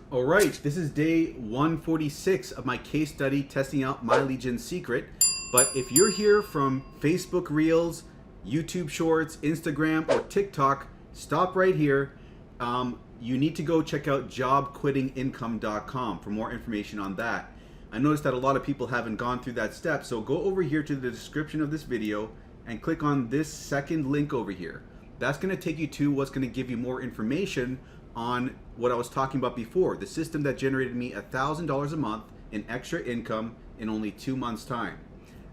All right, this is day 146 of my case study testing out My Legion Secret. But if you're here from Facebook Reels, YouTube Shorts, Instagram, or TikTok, stop right here. You need to go check out jobquittingincome.com for more information on that. I noticed that a lot of people haven't gone through that step, so go over here to the description of this video and click on this second link over here. That's going to take you to what's going to give you more information on what I was talking about before, the system that generated me $1,000 a month in extra income in only 2 months' time.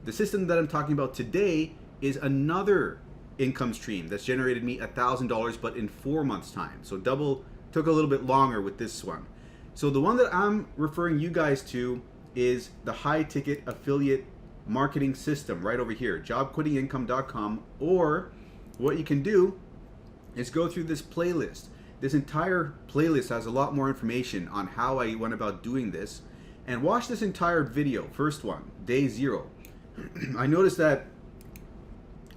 The system that I'm talking about today is another income stream that's generated me $1,000 but in 4 months' time. So took a little bit longer with this one. So the one that I'm referring you guys to is the high ticket affiliate marketing system right over here, jobquittingincome.com, or what you can do is go through this playlist. This entire playlist has a lot more information on how I went about doing this. And watch this entire video, first one, day 0. I noticed that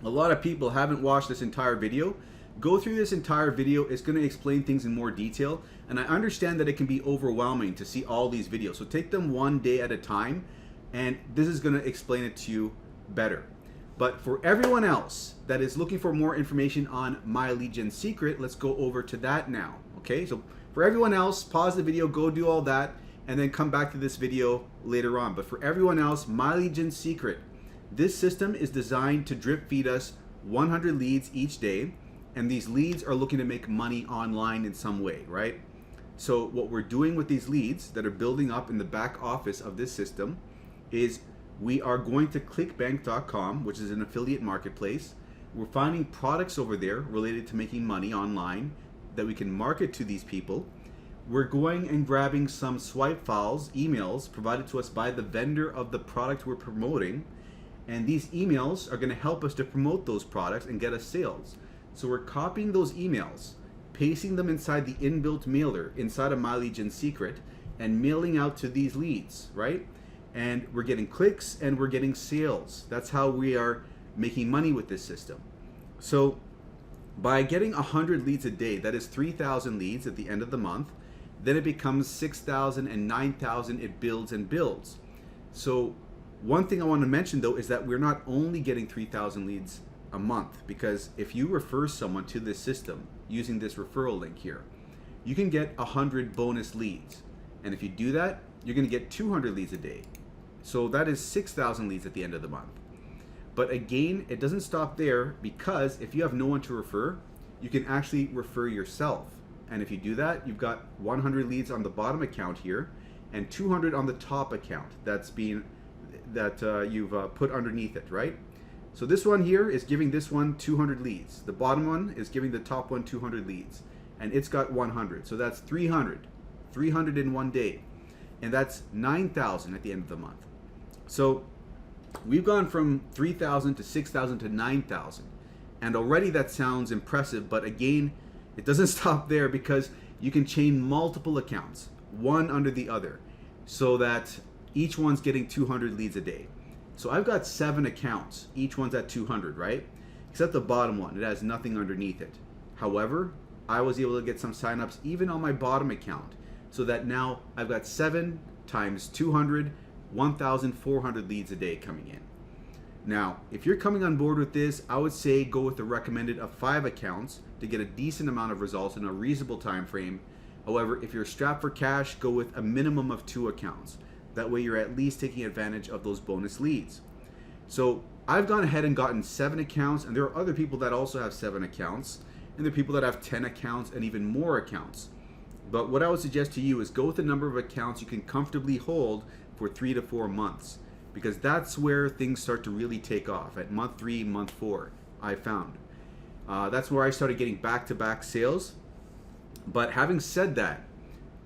a lot of people haven't watched this entire video. Go through this entire video. It's going to explain things in more detail. And I understand that it can be overwhelming to see all these videos. So take them one day at a time. And this is going to explain it to you better. But for everyone else that is looking for more information on My Legion Secret, let's go over to that now. Okay, so for everyone else, pause the video, go do all that, and then come back to this video later on. But for everyone else, My Legion Secret, this system is designed to drip feed us 100 leads each day, and these leads are looking to make money online in some way, right? So what we're doing with these leads that are building up in the back office of this system is we are going to clickbank.com, which is an affiliate marketplace. We're finding products over there related to making money online that we can market to these people. We're going and grabbing some swipe files, emails provided to us by the vendor of the product we're promoting. And these emails are going to help us to promote those products and get us sales. So we're copying those emails, pasting them inside the inbuilt mailer inside of My Legion Secret, and mailing out to these leads, right? And we're getting clicks and we're getting sales. That's how we are making money with this system. So by getting 100 leads a day, that is 3,000 leads at the end of the month, then it becomes 6,000 and 9,000. It builds and builds. So one thing I want to mention though is that we're not only getting 3,000 leads a month, because if you refer someone to this system using this referral link here, you can get 100 bonus leads. And if you do that, you're going to get 200 leads a day. So that is 6,000 leads at the end of the month. But again, it doesn't stop there, because if you have no one to refer, you can actually refer yourself. And if you do that, you've got 100 leads on the bottom account here and 200 on the top account you've put underneath it, right? So this one here is giving this one 200 leads. The bottom one is giving the top one 200 leads, and it's got 100. So that's 300 in one day. And that's 9,000 at the end of the month. So we've gone from 3,000 to 6,000 to 9,000. And already that sounds impressive, but again, it doesn't stop there, because you can chain multiple accounts, one under the other, so that each one's getting 200 leads a day. So I've got 7 accounts, each one's at 200, right? Except the bottom one, it has nothing underneath it. However, I was able to get some signups even on my bottom account, so that now I've got 7 times 200, 1,400 leads a day coming in. Now, if you're coming on board with this, I would say go with the recommended of 5 accounts to get a decent amount of results in a reasonable time frame. However, if you're strapped for cash, go with a minimum of 2 accounts. That way you're at least taking advantage of those bonus leads. So I've gone ahead and gotten 7 accounts, and there are other people that also have 7 accounts, and there are people that have 10 accounts and even more accounts. But what I would suggest to you is go with the number of accounts you can comfortably hold for 3 to 4 months, because that's where things start to really take off. At month 3, month 4, I found. That's where I started getting back-to-back sales. But having said that,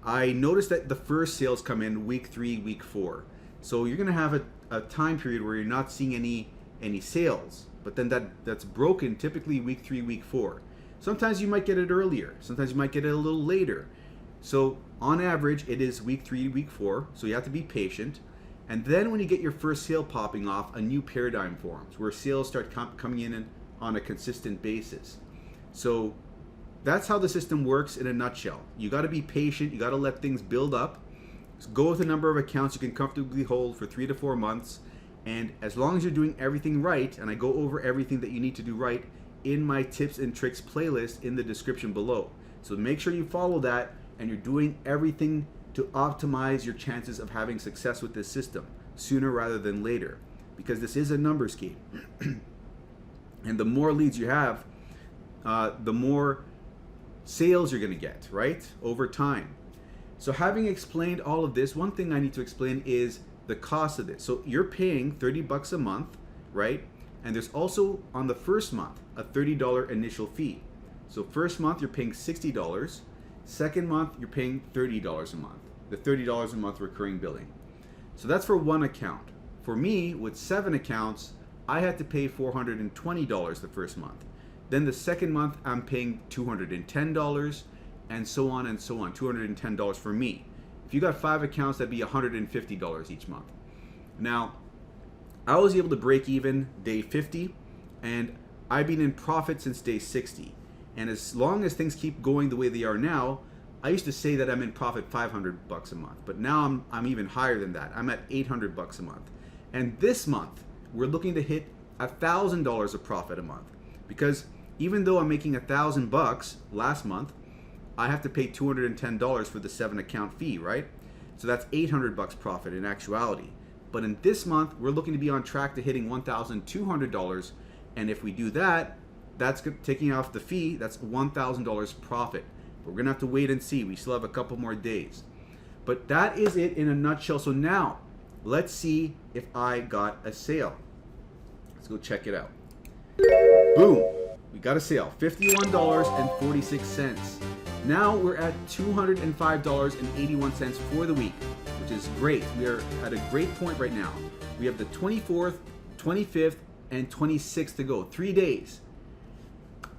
I noticed that the first sales come in week 3, week 4. So you're going to have a time period where you're not seeing any sales. But then that's broken typically week 3, week 4. Sometimes you might get it earlier. Sometimes you might get it a little later. So on average, it is week 3, week 4. So you have to be patient. And then when you get your first sale popping off, a new paradigm forms where sales start coming in on a consistent basis. So that's how the system works in a nutshell. You got to be patient. You got to let things build up. Go with a number of accounts you can comfortably hold for 3 to 4 months. And as long as you're doing everything right, and I go over everything that you need to do right in my tips and tricks playlist in the description below. So make sure you follow that and you're doing everything to optimize your chances of having success with this system sooner rather than later, because this is a numbers game. And the more leads you have, the more sales you're going to get, right? Over time. So having explained all of this, one thing I need to explain is the cost of this. So you're paying $30 a month, right? And there's also on the first month a $30 initial fee. So first month you're paying $60. Second month you're paying $30 a month. The $30 a month recurring billing. So that's for one account. For me, with 7 accounts, I had to pay $420 the first month. Then the second month I'm paying $210, and so on and so on. $210 for me. If you got 5 accounts, that'd be $150 each month. Now, I was able to break even day 50, and I've been in profit since day 60. And as long as things keep going the way they are now, I used to say that I'm in profit $500 a month, but now I'm even higher than that. I'm at $800 a month. And this month, we're looking to hit $1,000 of profit a month, because even though I'm making $1,000 last month, I have to pay $210 for the 7 account fee, right? So that's $800 profit in actuality. But in this month, we're looking to be on track to hitting $1,200. And if we do that, that's taking off the fee, that's $1,000 profit. We're gonna have to wait and see. We still have a couple more days. But that is it in a nutshell. So now, let's see if I got a sale. Let's go check it out. Boom, we got a sale, $51.46. Now we're at $205.81 for the week, which is great. We are at a great point right now. We have the 24th, 25th, and 26th to go, 3 days.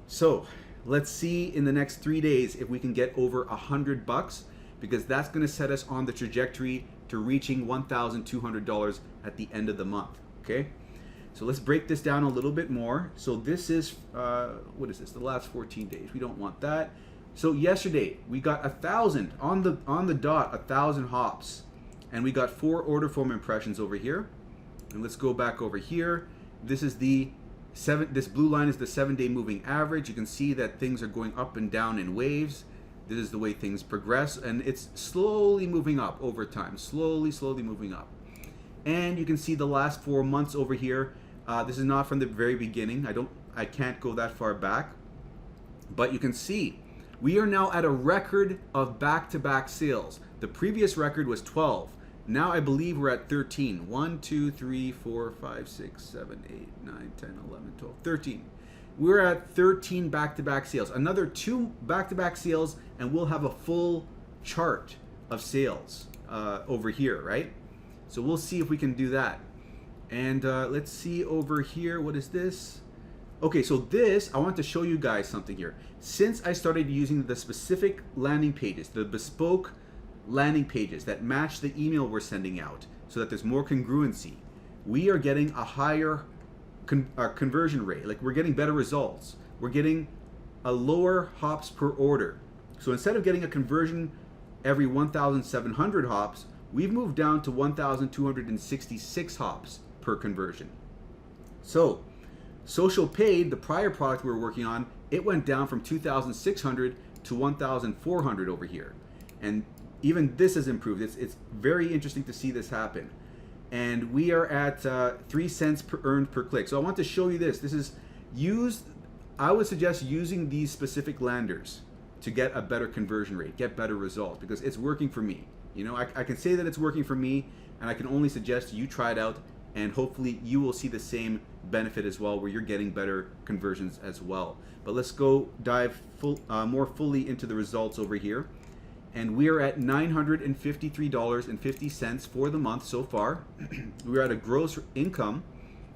So let's see in the next 3 days if we can get over $100, because that's gonna set us on the trajectory to reaching $1,200 at the end of the month, okay? So let's break this down a little bit more. So this is, what is this? The last 14 days. We don't want that. So yesterday we got 1,000 on the dot, 1,000 hops, and we got 4 order form impressions over here. And let's go back over here. This is this blue line is the 7-day moving average. You can see that things are going up and down in waves. This is the way things progress, and it's slowly moving up over time. Slowly moving up. And you can see the last 4 months over here. This is not from the very beginning. I can't go that far back, but you can see we are now at a record of back-to-back sales. The previous record was 12. Now I believe we're at 13. 1, 2, 3, 4, 5, 6, 7, 8, 9, 10, 11, 12, 13. We're at 13 back-to-back sales. Another 2 back-to-back sales, and we'll have a full chart of sales over here, right? So we'll see if we can do that. And let's see over here. What is this? Okay, so this, I want to show you guys something here. Since I started using the specific landing pages, the bespoke landing pages that match the email we're sending out so that there's more congruency, we are getting a higher conversion rate. Like, we're getting better results. We're getting a lower hops per order. So instead of getting a conversion every 1,700 hops, we've moved down to 1,266 hops per conversion. So social paid, the prior product we were working on, it went down from 2,600 to 1,400 over here. And even this has improved. It's very interesting to see this happen. And we are at 3 cents per earned per click. So I want to show you this. This is I would suggest using these specific landers to get a better conversion rate, get better results, because it's working for me. You know, I can say that it's working for me, and I can only suggest you try it out, and hopefully you will see the same benefit as well, where you're getting better conversions as well. But let's go dive more fully into the results over here. And we are at $953.50 for the month so far. We're at a gross income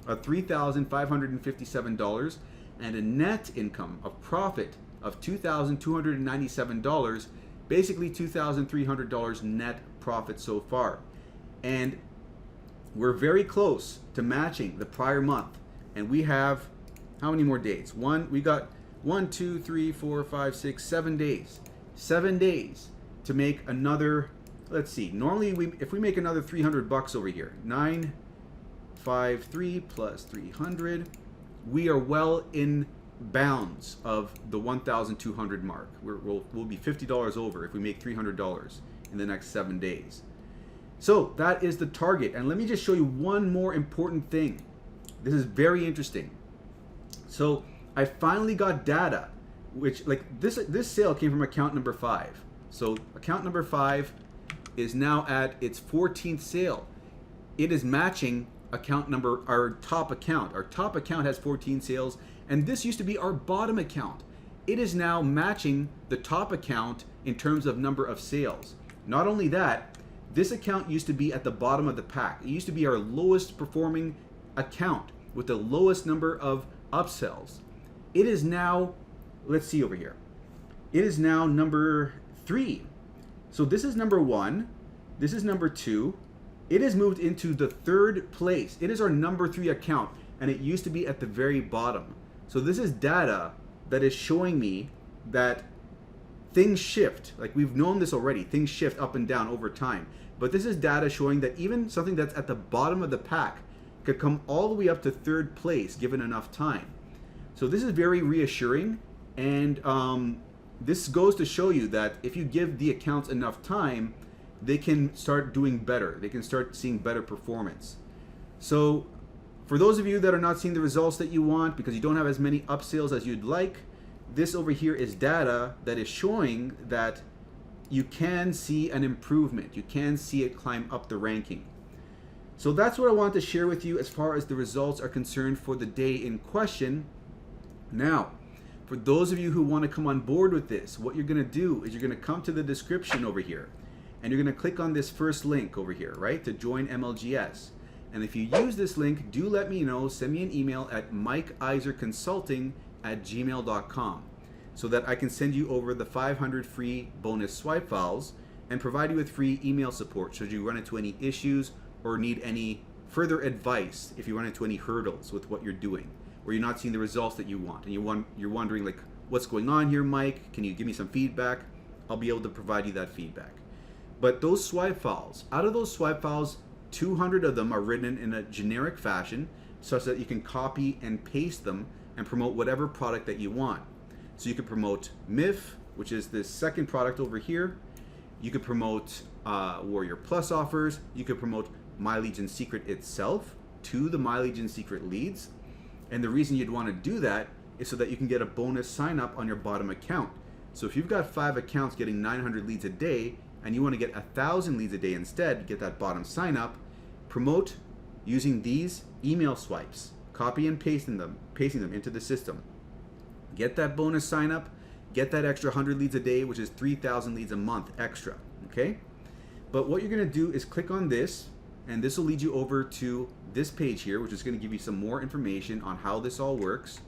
of $3,557 and a net income of profit of $2,297, basically $2,300 net profit so far. And we're very close to matching the prior month. And we have, how many more days? We got 1, 2, 3, 4, 5, 6, 7 days. 7 days to make another, let's see, normally if we make another 300 bucks over here, 953 plus 300, we are well in bounds of the 1,200 mark. We'll be $50 over if we make $300 in the next 7 days. So that is the target. And let me just show you one more important thing. This is very interesting. So I finally got data, which like this sale came from account number 5. So account number 5 is now at its 14th sale. It is matching account number, our top account. Our top account has 14 sales, and this used to be our bottom account. It is now matching the top account in terms of number of sales. Not only that, this account used to be at the bottom of the pack. It used to be our lowest performing account with the lowest number of upsells. It is now, let's see over here. It is now number 3. So this is number 1. This is number 2. It has moved into the 3rd place. It is our number 3 account, and it used to be at the very bottom. So this is data that is showing me that things shift. Like we've known this already. Things shift up and down over time. But this is data showing that even something that's at the bottom of the pack could come all the way up to 3rd place given enough time. So this is very reassuring, and this goes to show you that if you give the accounts enough time, they can start doing better. They can start seeing better performance. So for those of you that are not seeing the results that you want because you don't have as many upsales as you'd like, this over here is data that is showing that you can see an improvement. You can see it climb up the ranking. So that's what I want to share with you as far as the results are concerned for the day in question. Now, for those of you who want to come on board with this, what you're going to do is you're going to come to the description over here, and you're going to click on this first link over here, right, to join MLGS. And if you use this link, do let me know. Send me an email at mikeiserconsulting@gmail.com so that I can send you over the 500 free bonus swipe files and provide you with free email support should you run into any issues or need any further advice if you run into any hurdles with what you're doing, or you're not seeing the results that you want, and you're wondering like, what's going on here, Mike? Can you give me some feedback? I'll be able to provide you that feedback. But those swipe files, out of those swipe files, 200 of them are written in a generic fashion such that you can copy and paste them and promote whatever product that you want. So you could promote MIF, which is this second product over here. You could promote Warrior Plus offers. You could promote My Legion Secret itself to the My Legion Secret leads. And the reason you'd want to do that is so that you can get a bonus sign up on your bottom account. So if you've got 5 accounts getting 900 leads a day and you want to get 1,000 leads a day instead, get that bottom sign up, promote using these email swipes, copy and pasting them into the system. Get that bonus sign up, get that extra 100 leads a day, which is 3,000 leads a month extra, okay? But what you're going to do is click on this, and this will lead you over to this page here, which is going to give you some more information on how this all works.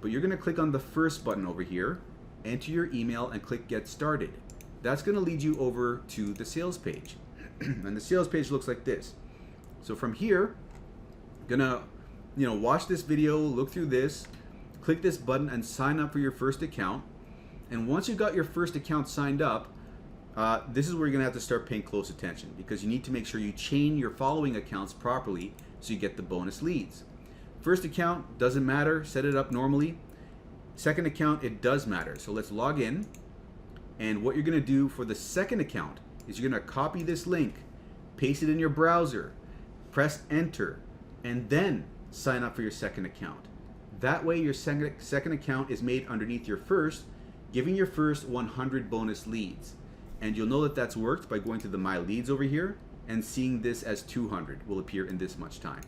But you're going to click on the first button over here, enter your email, and click Get Started. That's going to lead you over to the sales page. And the sales page looks like this. So from here, gonna watch this video, look through this, click this button, and sign up for your first account. And once you've got your first account signed up, this is where you're gonna have to start paying close attention, because you need to make sure you chain your following accounts properly so you get the bonus leads. First account doesn't matter, set it up normally. Second account, it does matter. So let's log in. And what you're gonna do for the second account is you're gonna copy this link, paste it in your browser, press enter, and then sign up for your second account. That way your second account is made underneath your first, giving your first 100 bonus leads. And you'll know that that's worked by going to the My Leads over here and seeing this as 200 will appear in this much time.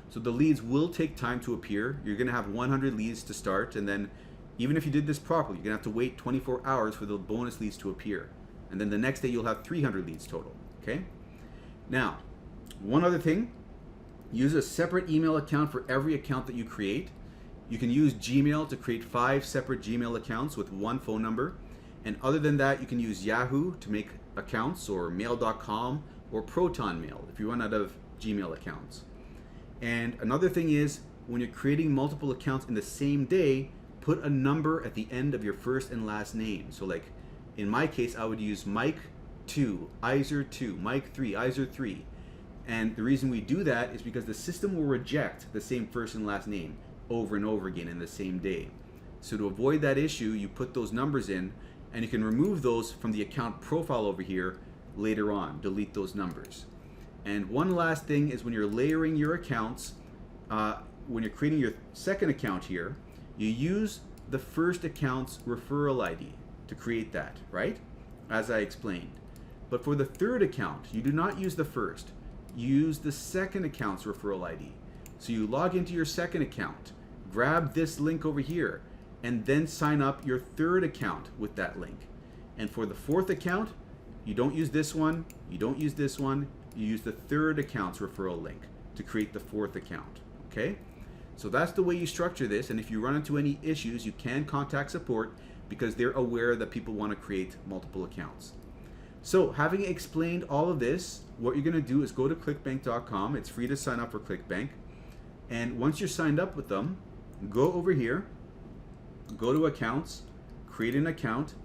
So the leads will take time to appear. You're gonna have 100 leads to start, and then even if you did this properly, you're gonna have to wait 24 hours for the bonus leads to appear. And then the next day you'll have 300 leads total, okay? Now, one other thing, use a separate email account for every account that you create. You can use Gmail to create 5 separate Gmail accounts with 1 phone number. And other than that, you can use Yahoo to make accounts, or mail.com, or Proton Mail if you run out of Gmail accounts. And another thing is, when you're creating multiple accounts in the same day, put a number at the end of your first and last name. So like in my case, I would use Mike 2, Iser 2, Mike 3, Iser 3. And the reason we do that is because the system will reject the same first and last name over and over again in the same day. So to avoid that issue, you put those numbers in, and you can remove those from the account profile over here later on, delete those numbers. And one last thing is when you're layering your accounts, when you're creating your second account here, you use the first account's referral ID to create that, right? As I explained. But for the third account, you do not use the first. You use the second account's referral ID. So you log into your second account, grab this link over here, and then sign up your third account with that link. And for the fourth account, you don't use this one, you don't use this one, you use the third account's referral link to create the fourth account, okay? So that's the way you structure this, and if you run into any issues, you can contact support because they're aware that people want to create multiple accounts. So having explained all of this, what you're going to do is go to clickbank.com. It's free to sign up for ClickBank. And once you're signed up with them, go over here, go to accounts, create an account,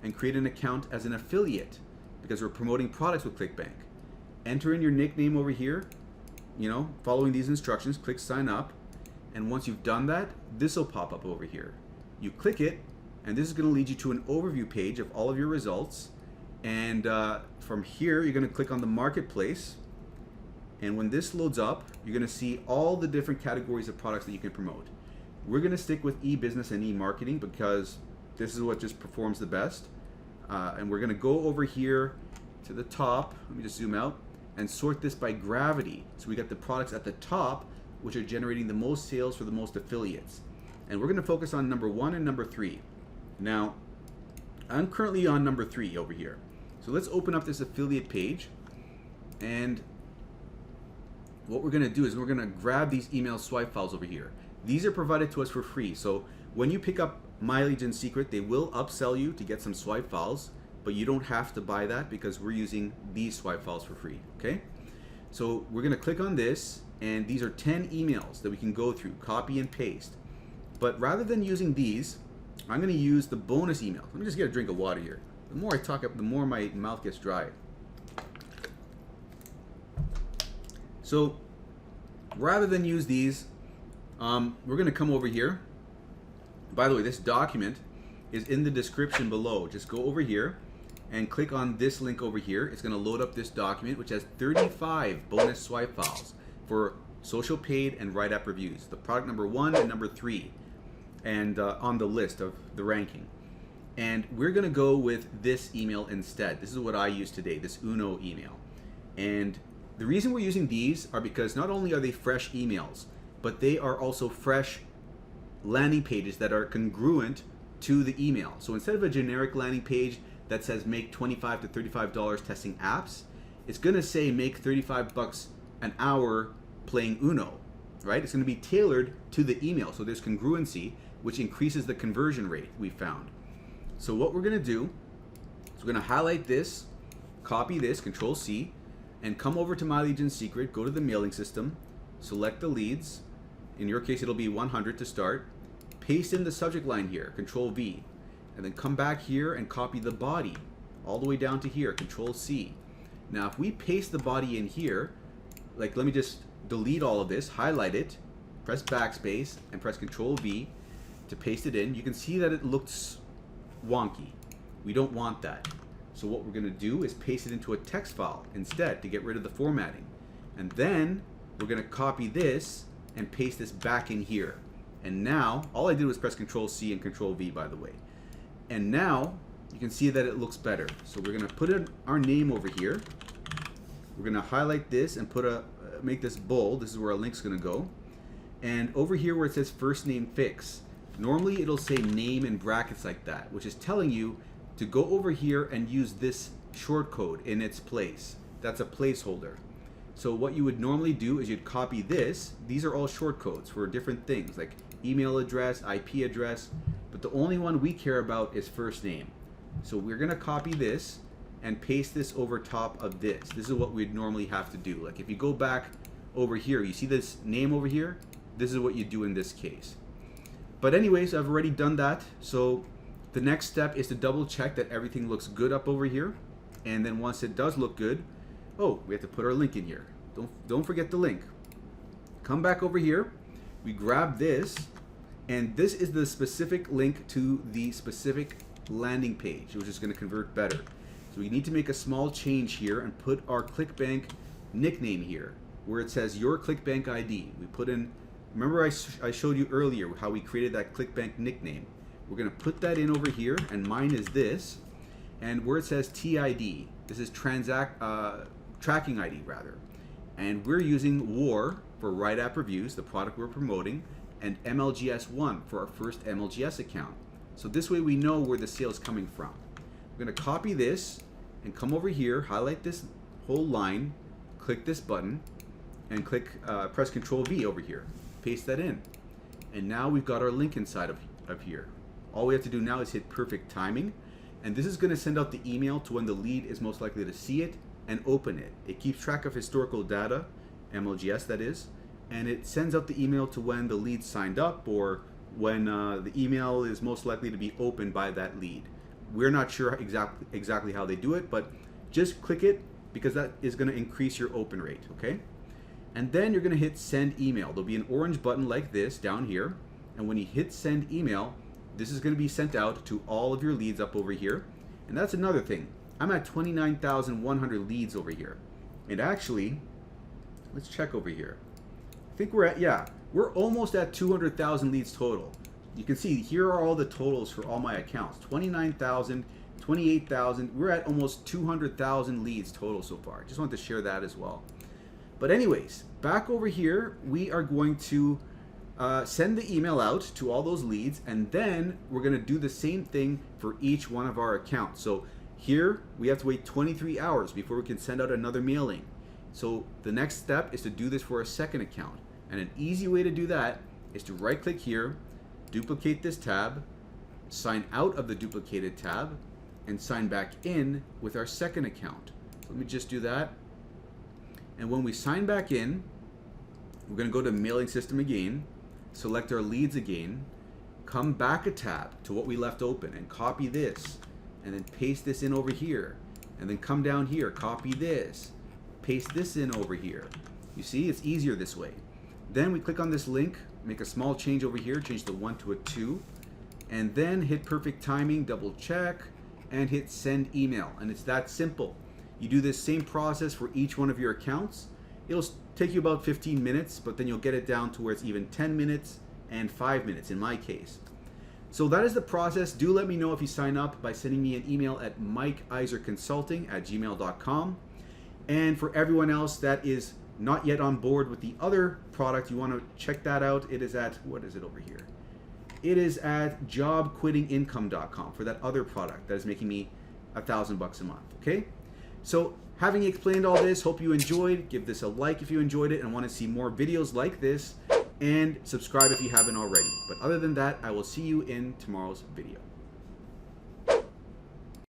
and create an account as an affiliate because we're promoting products with ClickBank. Enter in your nickname over here, following these instructions, click sign up. And once you've done that, this will pop up over here. You click it, and this is going to lead you to an overview page of all of your results. And from here, you're going to click on the marketplace. And when this loads up, you're going to see all the different categories of products that you can promote. We're going to stick with e-business and e-marketing because this is what just performs the best. And we're going to go over here to the top. Let me just zoom out and sort this by gravity. So we got the products at the top, which are generating the most sales for the most affiliates. And we're going to focus on number 1 and number 3. Now, I'm currently on number 3 over here. So let's open up this affiliate page. And what we're going to do is we're going to grab these email swipe files over here. These are provided to us for free. So when you pick up My Legion Secret, they will upsell you to get some swipe files, but you don't have to buy that because we're using these swipe files for free, okay? So we're going to click on this, and these are 10 emails that we can go through, copy and paste. But rather than using these, I'm going to use the bonus email. Let me just get a drink of water here. The more I talk, the more my mouth gets dry. So rather than use these, we're going to come over here. By the way, this document is in the description below. Just go over here and click on this link over here. It's going to load up this document, which has 35 bonus swipe files for social paid and WriteAppReviews. The product number 1 and number 3, and on the list of the ranking. And we're going to go with this email instead. This is what I use today, this Uno email. And the reason we're using these are because not only are they fresh emails, but they are also fresh landing pages that are congruent to the email. So instead of a generic landing page that says make $25 to $35 testing apps, it's going to say make $35 an hour playing Uno, right? It's going to be tailored to the email. So there's congruency, which increases the conversion rate we found. So what we're going to do is we're going to highlight this, copy this, Control C, and come over to My Legion Secret, go to the mailing system, select the leads. In your case, it'll be 100 to start. Paste in the subject line here, Control V, and then come back here and copy the body all the way down to here, Control C. Now, if we paste the body in here, like let me just delete all of this, highlight it, press backspace, and press Control V to paste it in. You can see that it looks wonky. We don't want that. So what we're going to do is paste it into a text file instead to get rid of the formatting. And then we're going to copy this and paste this back in here. And now, all I did was press Control C and Control V, by the way. And now you can see that it looks better. So we're going to put in our name over here. We're going to highlight this and make this bold. This is where our link's going to go. And over here where it says first name fix, normally it'll say name in brackets like that, which is telling you to go over here and use this short code in its place. That's a placeholder. So what you would normally do is you'd copy this. These are all short codes for different things like email address, IP address, but the only one we care about is first name. So we're going to copy this and paste this over top of this. This is what we'd normally have to do. Like if you go back over here, you see this name over here? This is what you do in this case. But anyways, I've already done that. So the next step is to double check that everything looks good up over here. And then once it does look good, oh, we have to put our link in here. Don't forget the link. Come back over here. We grab this, and this is the specific link to the specific landing page, which is going to convert better. So we need to make a small change here and put our ClickBank nickname here, where it says your ClickBank ID. We put in, remember I showed you earlier how we created that ClickBank nickname. We're going to put that in over here, and mine is this. And where it says TID, this is tracking ID rather. And we're using WAR for WriteAppReviews, the product we're promoting, and MLGS1 for our first MLGS account. So this way we know where the sale is coming from. We're going to copy this and come over here, highlight this whole line, click this button, and press Control V over here. Paste that in. And now we've got our link inside of here. All we have to do now is hit perfect timing. And this is going to send out the email to when the lead is most likely to see it and open it. It keeps track of historical data, MLGS that is, and it sends out the email to when the lead signed up or when the email is most likely to be opened by that lead. We're not sure exactly how they do it, but just click it because that is going to increase your open rate, okay? And then you're going to hit send email. There'll be an orange button like this down here, and when you hit send email, this is going to be sent out to all of your leads up over here. And that's another thing. I'm at 29,100 leads over here. And actually, let's check over here. I think we're almost at 200,000 leads total. You can see here are all the totals for all my accounts. 29,000, 28,000. We're at almost 200,000 leads total so far. Just wanted to share that as well. But anyways, back over here, we are going to send the email out to all those leads, and then we're going to do the same thing for each one of our accounts. So here we have to wait 23 hours before we can send out another mailing. So the next step is to do this for a second account, and an easy way to do that is to right click here, duplicate this tab, sign out of the duplicated tab, and sign back in with our second account. So let me just do that. And when we sign back in, we're going to go to mailing system again, select our leads again, come back a tab to what we left open and copy this, and then paste this in over here, and then come down here, copy this, paste this in over here. You see, it's easier this way. Then we click on this link, make a small change over here, change the 1 to a 2, and then hit perfect timing, double check, and hit send email. And it's that simple. You do this same process for each one of your accounts. It'll take you about 15 minutes, but then you'll get it down to where it's even 10 minutes and 5 minutes in my case. So that is the process. Do let me know if you sign up by sending me an email at mikeiserconsulting@gmail.com. And for everyone else that is not yet on board with the other product, you want to check that out. It is at, what is it over here? It is at jobquittingincome.com for that other product that is making me $1,000 a month, okay? So having explained all this, hope you enjoyed. Give this a like if you enjoyed it and want to see more videos like this, and subscribe if you haven't already. But other than that, I will see you in tomorrow's video.